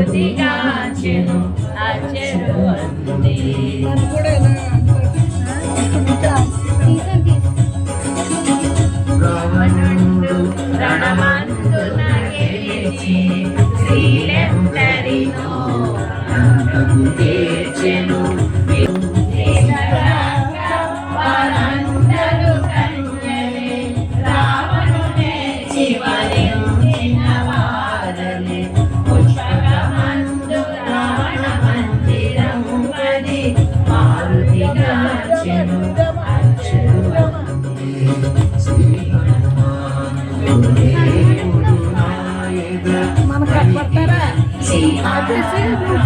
మారుతిగాచెను అచెరు అంది రావణుండు రణమందున గెలిచి శ్రీలెందరినో తీర్చెను వారందరూ కన్యలే రావణునే చివరించిన వారలే పుష్పకమందు రావణ మందిరము వది మారుతిగాచెను అచెరు మనకు కనపడతారా